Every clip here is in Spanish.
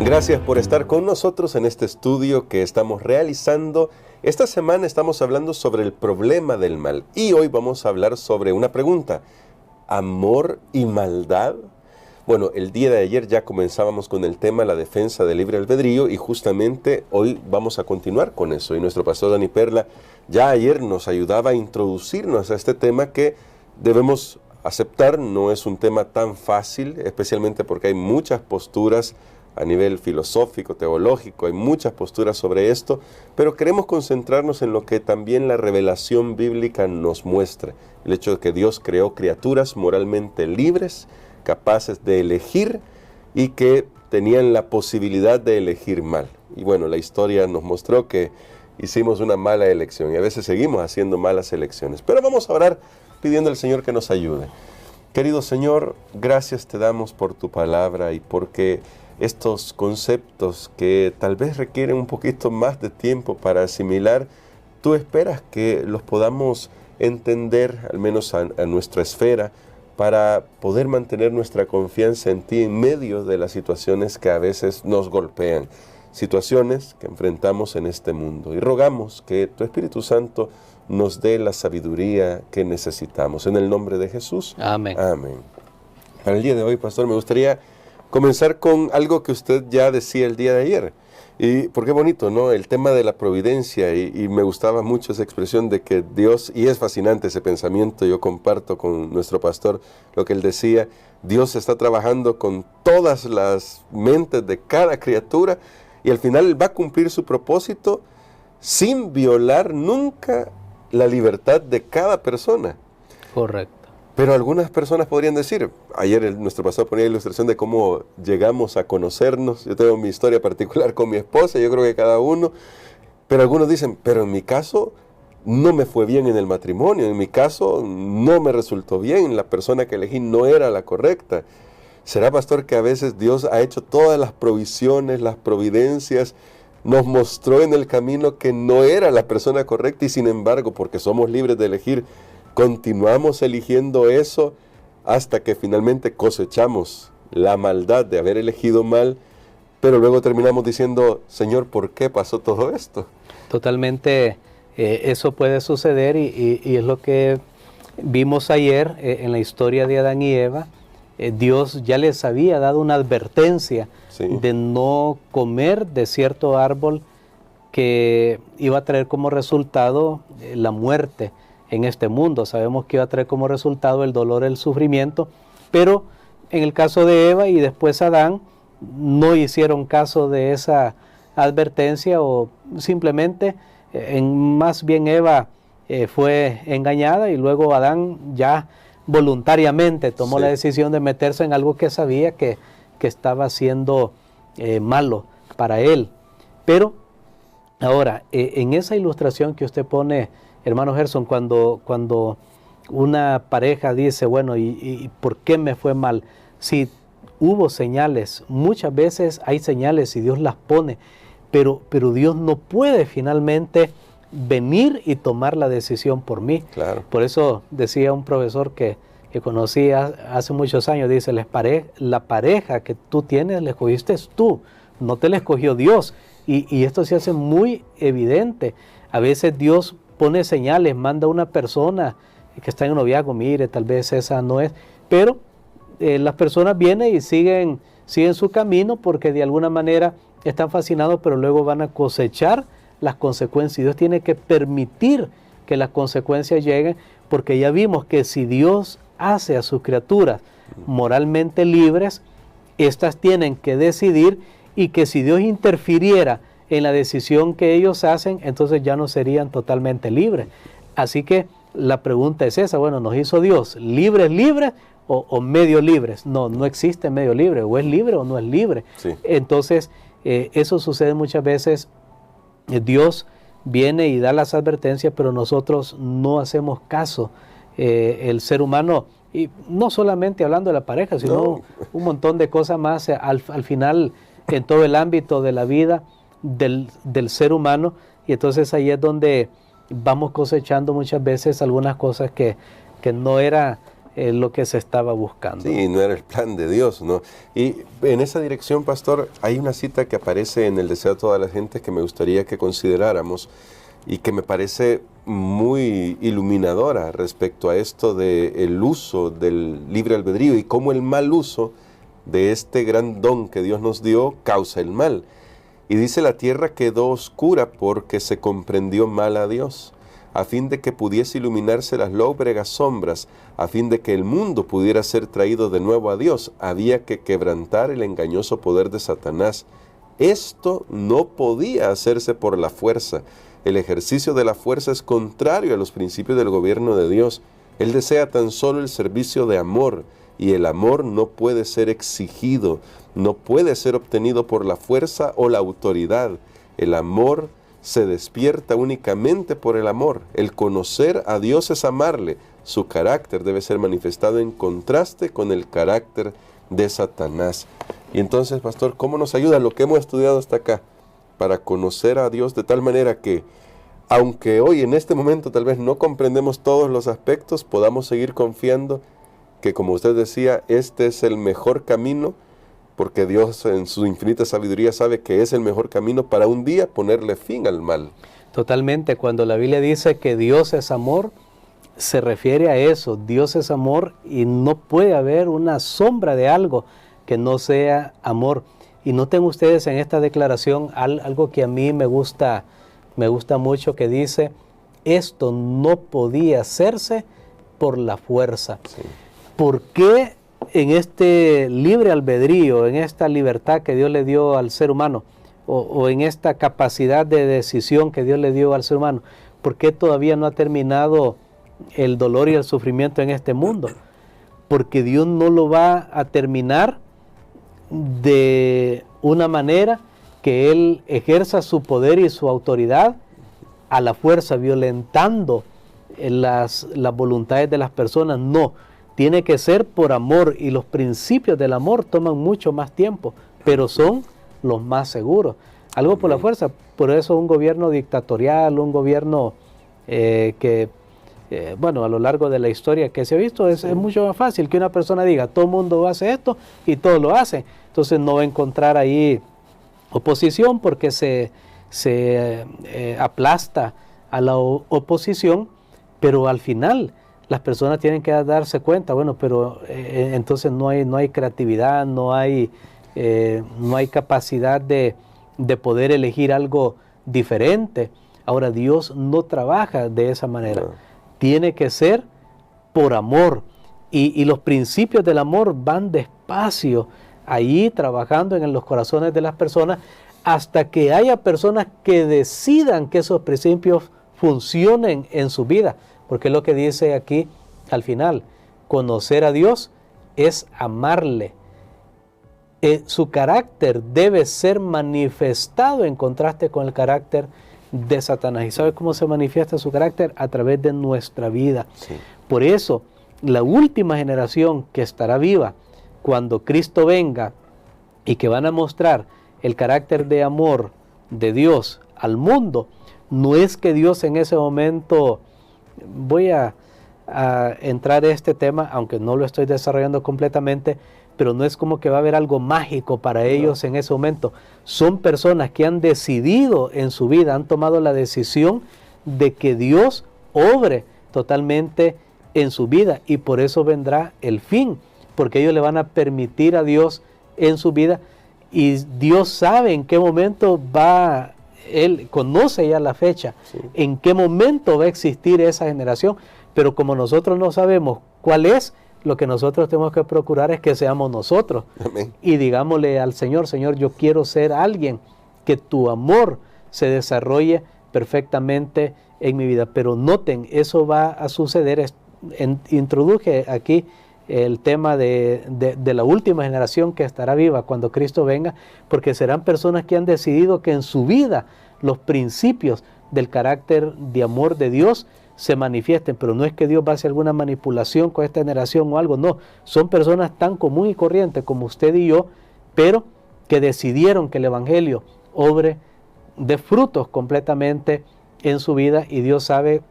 Gracias por estar con nosotros en este estudio que estamos realizando. Esta semana estamos hablando sobre el problema del mal y hoy vamos a hablar sobre una pregunta: ¿amor y maldad? Bueno, el día de ayer ya comenzábamos con el tema la defensa del libre albedrío y justamente hoy vamos a continuar con eso. Y nuestro pastor Dani Perla ya ayer nos ayudaba a introducirnos a este tema que debemos aceptar. No es un tema tan fácil, especialmente porque hay muchas posturas a nivel filosófico, teológico, hay muchas posturas sobre esto, pero queremos concentrarnos en lo que también la revelación bíblica nos muestra. El hecho de que Dios creó criaturas moralmente libres, capaces de elegir y que tenían la posibilidad de elegir mal. Y bueno, la historia nos mostró que hicimos una mala elección y a veces seguimos haciendo malas elecciones. Pero vamos a orar pidiendo al Señor que nos ayude. Querido Señor, gracias te damos por tu palabra y porque estos conceptos que tal vez requieren un poquito más de tiempo para asimilar, tú esperas que los podamos entender, al menos a nuestra esfera, para poder mantener nuestra confianza en ti en medio de las situaciones que a veces nos golpean, situaciones que enfrentamos en este mundo. Y rogamos que tu Espíritu Santo nos dé la sabiduría que necesitamos. En el nombre de Jesús. Amén. Amén. Para el día de hoy, pastor, me gustaría comenzar con algo que usted ya decía el día de ayer. Y porque es bonito, ¿no? El tema de la providencia, y me gustaba mucho esa expresión de que Dios, y es fascinante ese pensamiento, yo comparto con nuestro pastor lo que él decía: Dios está trabajando con todas las mentes de cada criatura y al final Él va a cumplir su propósito sin violar nunca la libertad de cada persona. Correcto. Pero algunas personas podrían decir, ayer nuestro pastor ponía la ilustración de cómo llegamos a conocernos. Yo tengo mi historia particular con mi esposa, yo creo que cada uno, pero algunos dicen, pero en mi caso no me fue bien en el matrimonio, en mi caso no me resultó bien, la persona que elegí no era la correcta. ¿Será, pastor, que a veces Dios ha hecho todas las provisiones, las providencias, nos mostró en el camino que no era la persona correcta y sin embargo, porque somos libres de elegir, continuamos eligiendo eso hasta que finalmente cosechamos la maldad de haber elegido mal, pero luego terminamos diciendo, Señor, ¿por qué pasó todo esto? Totalmente, eso puede suceder y es lo que vimos ayer en la historia de Adán y Eva. Dios ya les había dado una advertencia de no comer de cierto árbol que iba a traer como resultado la muerte en este mundo. Sabemos que iba a traer como resultado el dolor, el sufrimiento, pero en el caso de Eva y después Adán, no hicieron caso de esa advertencia o simplemente, más bien Eva fue engañada y luego Adán ya voluntariamente tomó la decisión de meterse en algo que sabía que estaba siendo malo para él. Pero ahora, en esa ilustración que usted pone, hermano Gerson, cuando una pareja dice, bueno, ¿y por qué me fue mal? Si hubo señales, muchas veces hay señales y Dios las pone, pero Dios no puede finalmente venir y tomar la decisión por mí. Claro. Por eso decía un profesor que conocí hace muchos años, dice, la pareja que tú tienes la escogiste tú, no te la escogió Dios. Y esto se hace muy evidente. A veces Dios pone señales, manda a una persona que está en noviazgo, mire, tal vez esa no es, pero las personas vienen y siguen su camino porque de alguna manera están fascinados, pero luego van a cosechar las consecuencias. Dios tiene que permitir que las consecuencias lleguen, porque ya vimos que si Dios hace a sus criaturas moralmente libres, estas tienen que decidir, y que si Dios interfiriera en la decisión que ellos hacen, entonces ya no serían totalmente libres. Así que la pregunta es esa, bueno, ¿nos hizo Dios libres o medio libres? No existe medio libre, o es libre o no es libre. Sí. Entonces, eso sucede muchas veces. Dios viene y da las advertencias, pero nosotros no hacemos caso. El ser humano, y no solamente hablando de la pareja, sino un montón de cosas más, al final en todo el ámbito de la vida del ser humano, y entonces ahí es donde vamos cosechando muchas veces algunas cosas que no era lo que se estaba buscando. Sí, no era el plan de Dios, ¿no? Y en esa dirección, pastor, hay una cita que aparece en El deseo de toda la gente que me gustaría que consideráramos y que me parece muy iluminadora respecto a esto del uso del libre albedrío y cómo el mal uso de este gran don que Dios nos dio causa el mal. Y dice: la tierra quedó oscura porque se comprendió mal a Dios, a fin de que pudiese iluminarse las lóbregas sombras, a fin de que el mundo pudiera ser traído de nuevo a Dios, había que quebrantar el engañoso poder de Satanás. Esto no podía hacerse por la fuerza. El ejercicio de la fuerza es contrario a los principios del gobierno de Dios. Él desea tan solo el servicio de amor, y el amor no puede ser exigido, no puede ser obtenido por la fuerza o la autoridad. El amor se despierta únicamente por el amor. El conocer a Dios es amarle. Su carácter debe ser manifestado en contraste con el carácter de Satanás. Y entonces, pastor, ¿cómo nos ayuda lo que hemos estudiado hasta acá para conocer a Dios de tal manera que, aunque hoy en este momento tal vez no comprendemos todos los aspectos, podamos seguir confiando que, como usted decía, este es el mejor camino, porque Dios en su infinita sabiduría sabe que es el mejor camino para un día ponerle fin al mal? Totalmente. Cuando la Biblia dice que Dios es amor, se refiere a eso. Dios es amor y no puede haber una sombra de algo que no sea amor. Y noten ustedes en esta declaración algo que a mí me gusta mucho, que dice: esto no podía hacerse por la fuerza. Sí. ¿Por qué en este libre albedrío, en esta libertad que Dios le dio al ser humano, o en esta capacidad de decisión que Dios le dio al ser humano, por qué todavía no ha terminado el dolor y el sufrimiento en este mundo? Porque Dios no lo va a terminar de una manera que Él ejerza su poder y su autoridad a la fuerza, violentando las voluntades de las personas. No, tiene que ser por amor, y los principios del amor toman mucho más tiempo, pero son los más seguros. Algo por la fuerza, por eso un gobierno dictatorial, un gobierno bueno, a lo largo de la historia que se ha visto, es mucho más fácil que una persona diga: todo el mundo hace esto y todos lo hacen. Entonces no va a encontrar ahí oposición, porque se aplasta a la oposición, pero al final las personas tienen que darse cuenta, bueno, pero entonces no hay creatividad, no hay capacidad de poder elegir algo diferente. Ahora, Dios no trabaja de esa manera. No. Tiene que ser por amor. Y los principios del amor van despacio, ahí trabajando en los corazones de las personas, hasta que haya personas que decidan que esos principios funcionen en su vida. Porque es lo que dice aquí al final: conocer a Dios es amarle. Su carácter debe ser manifestado en contraste con el carácter de Satanás. ¿Y sabe cómo se manifiesta su carácter? A través de nuestra vida. Sí. Por eso, la última generación que estará viva cuando Cristo venga, y que van a mostrar el carácter de amor de Dios al mundo, no es que Dios en ese momento... Voy a entrar en este tema, aunque no lo estoy desarrollando completamente, pero no es como que va a haber algo mágico para ellos en ese momento. Son personas que han decidido en su vida, han tomado la decisión de que Dios obre totalmente en su vida, y por eso vendrá el fin, porque ellos le van a permitir a Dios en su vida, y Dios sabe en qué momento va. Él conoce ya la fecha, sí, en qué momento va a existir esa generación, pero como nosotros no sabemos cuál es, lo que nosotros tenemos que procurar es que seamos nosotros. Amén. Y digámosle al Señor: Señor, yo quiero ser alguien que tu amor se desarrolle perfectamente en mi vida. Pero noten, eso va a suceder. Introduje aquí el tema de la última generación que estará viva cuando Cristo venga, porque serán personas que han decidido que en su vida los principios del carácter de amor de Dios se manifiesten. Pero no es que Dios va a hacer alguna manipulación con esta generación o algo, no, son personas tan común y corriente como usted y yo, pero que decidieron que el Evangelio obre de frutos completamente en su vida, y Dios sabe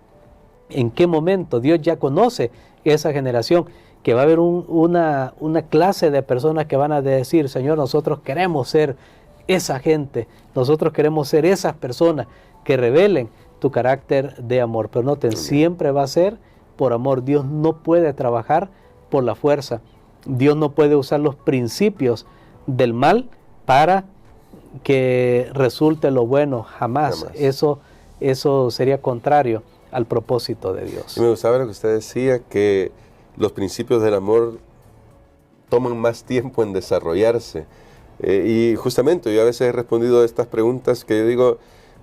en qué momento. Dios ya conoce esa generación, que va a haber una clase de personas que van a decir, Señor, nosotros queremos ser esa gente, nosotros queremos ser esas personas que revelen tu carácter de amor. Pero noten, siempre va a ser por amor. Dios no puede trabajar por la fuerza. Dios no puede usar los principios del mal para que resulte lo bueno, jamás. Eso sería contrario al propósito de Dios. Y me gustaba lo que usted decía, que los principios del amor toman más tiempo en desarrollarse. Y justamente yo a veces he respondido a estas preguntas que yo digo,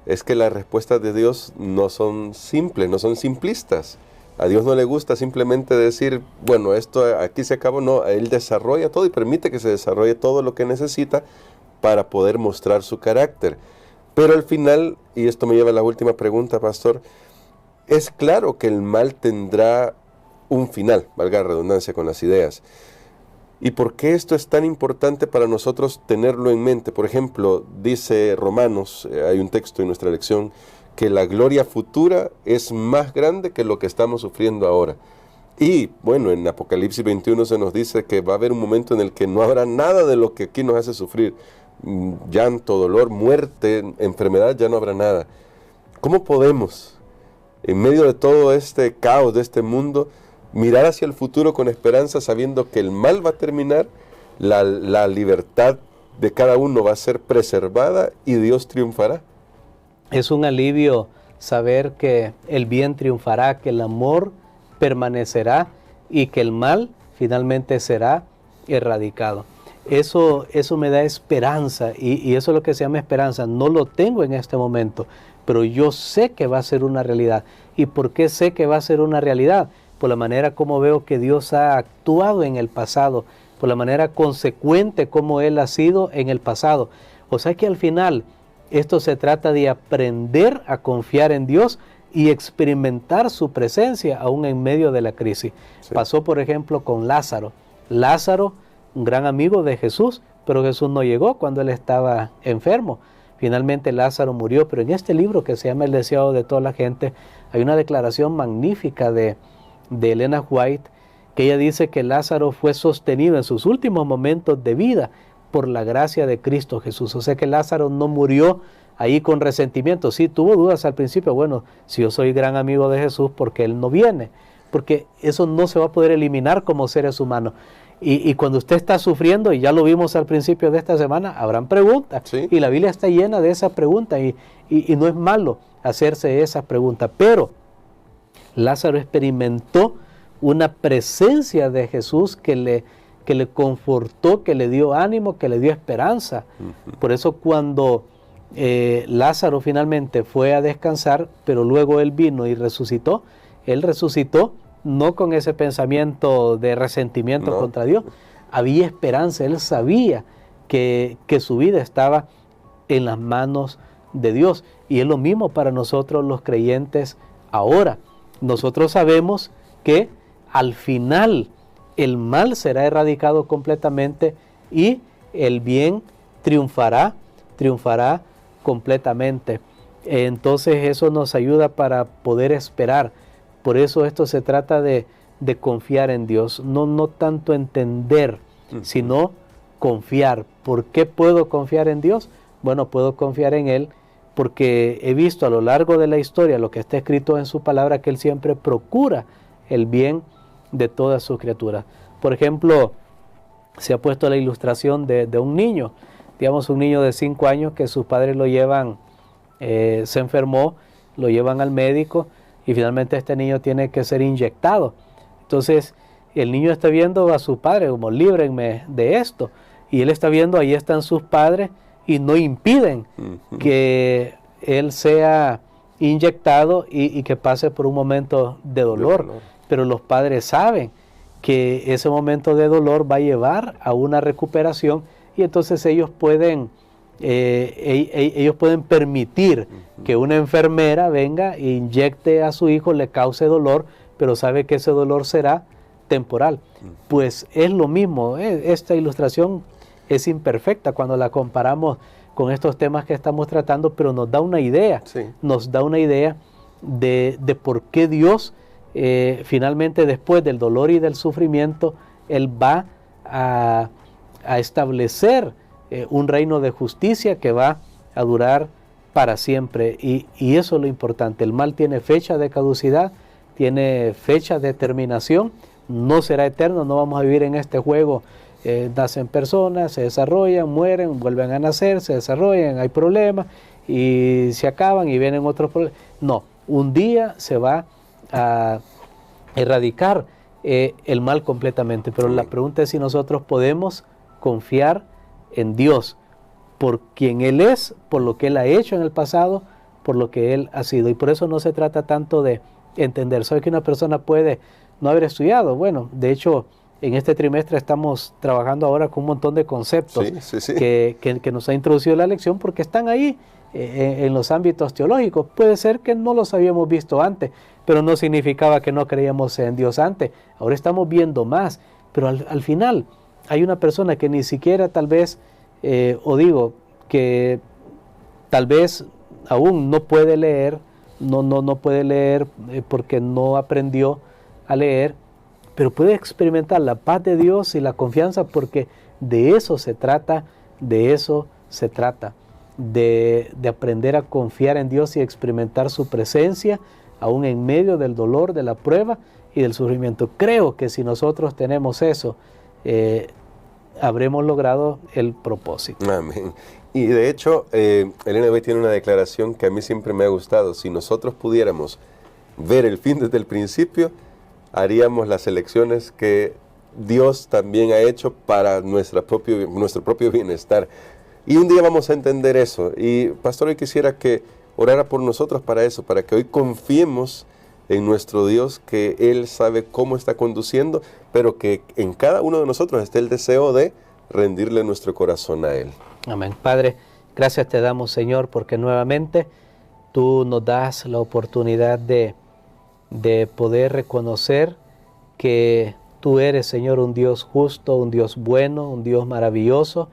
es que las respuestas de Dios no son simples, no son simplistas. A Dios no le gusta simplemente decir, bueno, esto aquí se acabó. No, Él desarrolla todo y permite que se desarrolle todo lo que necesita para poder mostrar su carácter. Pero al final, y esto me lleva a la última pregunta, pastor, es claro que el mal tendrá un final, valga la redundancia con las ideas. ¿Y por qué esto es tan importante para nosotros tenerlo en mente? Por ejemplo, dice Romanos, hay un texto en nuestra lección, que la gloria futura es más grande que lo que estamos sufriendo ahora. Y bueno, en Apocalipsis 21 se nos dice que va a haber un momento en el que no habrá nada de lo que aquí nos hace sufrir. Llanto, dolor, muerte, enfermedad, ya no habrá nada. ¿Cómo podemos, en medio de todo este caos de este mundo, mirar hacia el futuro con esperanza, sabiendo que el mal va a terminar, la libertad de cada uno va a ser preservada y Dios triunfará? Es un alivio saber que el bien triunfará, que el amor permanecerá y que el mal finalmente será erradicado. Eso me da esperanza y eso es lo que se llama esperanza. No lo tengo en este momento, pero yo sé que va a ser una realidad. ¿Y por qué sé que va a ser una realidad? Por la manera como veo que Dios ha actuado en el pasado, por la manera consecuente como Él ha sido en el pasado. O sea que al final esto se trata de aprender a confiar en Dios y experimentar su presencia aún en medio de la crisis. Sí. Pasó por ejemplo con Lázaro. Lázaro, un gran amigo de Jesús, pero Jesús no llegó cuando él estaba enfermo. Finalmente Lázaro murió, pero en este libro que se llama El deseado de toda la gente, hay una declaración magnífica de Elena White, que ella dice que Lázaro fue sostenido en sus últimos momentos de vida por la gracia de Cristo Jesús. O sea que Lázaro no murió ahí con resentimiento. Sí, tuvo dudas al principio. Bueno, si yo soy gran amigo de Jesús, ¿por qué Él no viene? Porque eso no se va a poder eliminar como seres humanos. Y cuando usted está sufriendo, y ya lo vimos al principio de esta semana, habrán preguntas. ¿Sí? Y la Biblia está llena de esas preguntas. Y no es malo hacerse esas preguntas. Pero Lázaro experimentó una presencia de Jesús que le confortó, que le dio ánimo, que le dio esperanza. Por eso cuando Lázaro finalmente fue a descansar, pero luego él vino y resucitó, él resucitó no con ese pensamiento de resentimiento contra Dios. Había esperanza, él sabía que su vida estaba en las manos de Dios. Y es lo mismo para nosotros los creyentes ahora. Nosotros sabemos que al final el mal será erradicado completamente y el bien triunfará completamente. Entonces eso nos ayuda para poder esperar. Por eso esto se trata de confiar en Dios, no tanto entender, sino confiar. ¿Por qué puedo confiar en Dios? Bueno, puedo confiar en Él porque he visto a lo largo de la historia lo que está escrito en su palabra, que Él siempre procura el bien de todas sus criaturas. Por ejemplo, se ha puesto la ilustración de un niño, digamos un niño de 5 años que sus padres lo llevan, se enfermó, lo llevan al médico y finalmente este niño tiene que ser inyectado. Entonces el niño está viendo a su padre como líbrenme de esto, y él está viendo ahí están sus padres y no impiden que él sea inyectado y que pase por un momento de dolor. Pero los padres saben que ese momento de dolor va a llevar a una recuperación y entonces ellos pueden permitir que una enfermera venga e inyecte a su hijo, le cause dolor, pero sabe que ese dolor será temporal. Pues es lo mismo, esta ilustración es imperfecta cuando la comparamos con estos temas que estamos tratando, pero nos da una idea, nos da una idea de por qué Dios finalmente después del dolor y del sufrimiento, Él va a establecer un reino de justicia que va a durar para siempre. Y eso es lo importante. El mal tiene fecha de caducidad, tiene fecha de terminación, no será eterno, no vamos a vivir en este juego. Nacen personas, se desarrollan, mueren, vuelven a nacer, se desarrollan, hay problemas y se acaban y vienen otros problemas. No, un día se va a erradicar el mal completamente, pero la pregunta es si nosotros podemos confiar en Dios por quien Él es, por lo que Él ha hecho en el pasado, por lo que Él ha sido. Y por eso no se trata tanto de entender. ¿Sabe que una persona puede no haber estudiado? Bueno, de hecho, en este trimestre estamos trabajando ahora con un montón de conceptos que nos ha introducido la lección porque están ahí en los ámbitos teológicos. Puede ser que no los habíamos visto antes, pero no significaba que no creíamos en Dios antes. Ahora estamos viendo más, pero al final hay una persona que ni siquiera tal vez, que tal vez aún no puede leer, no puede leer porque no aprendió a leer, pero puede experimentar la paz de Dios y la confianza porque de eso se trata, de aprender a confiar en Dios y experimentar su presencia aún en medio del dolor, de la prueba y del sufrimiento. Creo que si nosotros tenemos eso, habremos logrado el propósito. Amén. Y de hecho, el NB tiene una declaración que a mí siempre me ha gustado. Si nosotros pudiéramos ver el fin desde el principio, haríamos las elecciones que Dios también ha hecho para nuestro propio bienestar. Y un día vamos a entender eso. Y pastor, hoy quisiera que orara por nosotros para eso, para que hoy confiemos en nuestro Dios, que Él sabe cómo está conduciendo, pero que en cada uno de nosotros esté el deseo de rendirle nuestro corazón a Él. Amén. Padre, gracias te damos, Señor, porque nuevamente tú nos das la oportunidad de poder reconocer que tú eres, Señor, un Dios justo, un Dios bueno, un Dios maravilloso,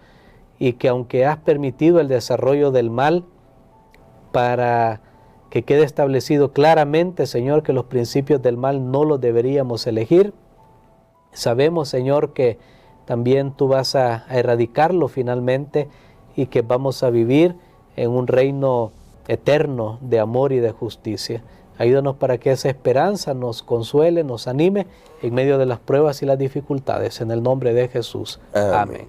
y que aunque has permitido el desarrollo del mal para que quede establecido claramente, Señor, que los principios del mal no los deberíamos elegir, sabemos, Señor, que también tú vas a erradicarlo finalmente y que vamos a vivir en un reino eterno de amor y de justicia. Ayúdanos para que esa esperanza nos consuele, nos anime en medio de las pruebas y las dificultades. En el nombre de Jesús. Amén.